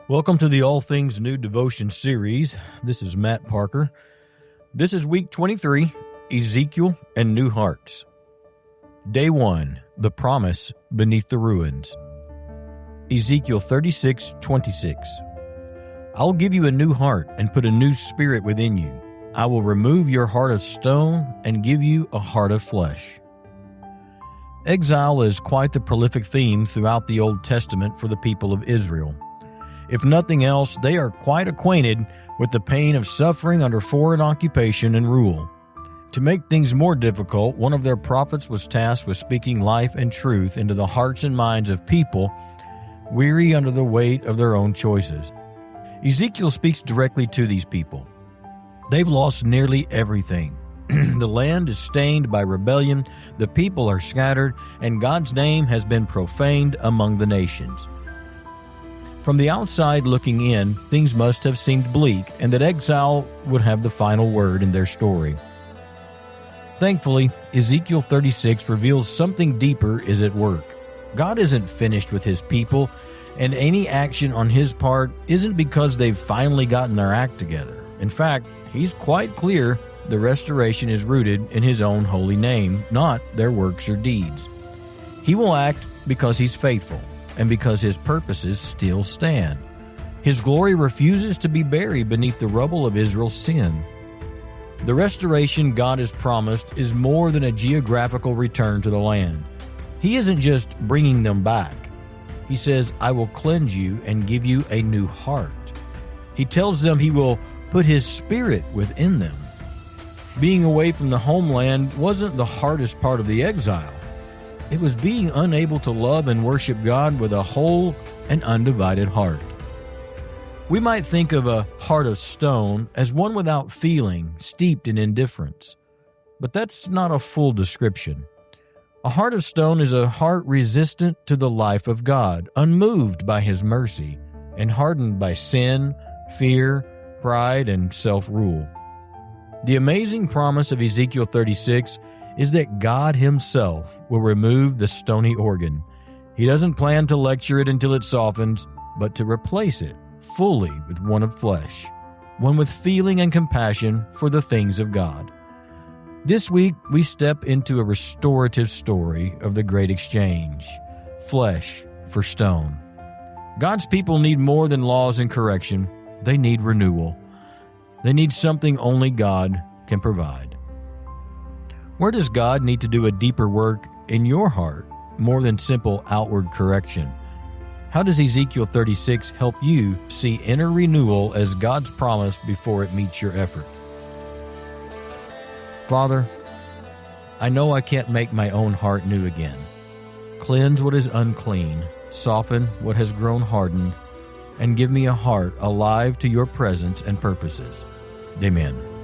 Welcome to the All Things New Devotion series. This is Matt Parker. This is week 23, Ezekiel and New Hearts. Day 1, the promise beneath the ruins. Ezekiel 36:26. I'll give you a new heart and put a new spirit within you. I will remove your heart of stone and give you a heart of flesh. Exile is quite the prolific theme throughout the Old Testament for the people of Israel. If nothing else, they are quite acquainted with the pain of suffering under foreign occupation and rule. To make things more difficult, one of their prophets was tasked with speaking life and truth into the hearts and minds of people weary under the weight of their own choices. Ezekiel speaks directly to these people. They've lost nearly everything. The land is stained by rebellion, the people are scattered, and God's name has been profaned among the nations. From the outside looking in, things must have seemed bleak, and that exile would have the final word in their story. Thankfully, Ezekiel 36 reveals something deeper is at work. God isn't finished with his people, and any action on his part isn't because they've finally gotten their act together. In fact, he's quite clear the restoration is rooted in his own holy name, not their works or deeds. He will act because he's faithful, and because his purposes still stand. His glory refuses to be buried beneath the rubble of Israel's sin. The restoration God has promised is more than a geographical return to the land. He isn't just bringing them back. He says, I will cleanse you and give you a new heart. He tells them he will put his spirit within them. Being away from the homeland wasn't the hardest part of the exile. It was being unable to love and worship God with a whole and undivided heart. We might think of a heart of stone as one without feeling, steeped in indifference. But that's not a full description. A heart of stone is a heart resistant to the life of God, unmoved by his mercy, and hardened by sin, fear, pride, and self-rule. The amazing promise of Ezekiel 36 is that God himself will remove the stony organ. He doesn't plan to lecture it until it softens, but to replace it fully with one of flesh, one with feeling and compassion for the things of God. This week, we step into a restorative story of the great exchange, flesh for stone. God's people need more than laws and correction. They need renewal. They need something only God can provide. Where does God need to do a deeper work in your heart, more than simple outward correction? How does Ezekiel 36 help you see inner renewal as God's promise before it meets your effort? Father, I know I can't make my own heart new again. Cleanse what is unclean, soften what has grown hardened, and give me a heart alive to your presence and purposes. Amen.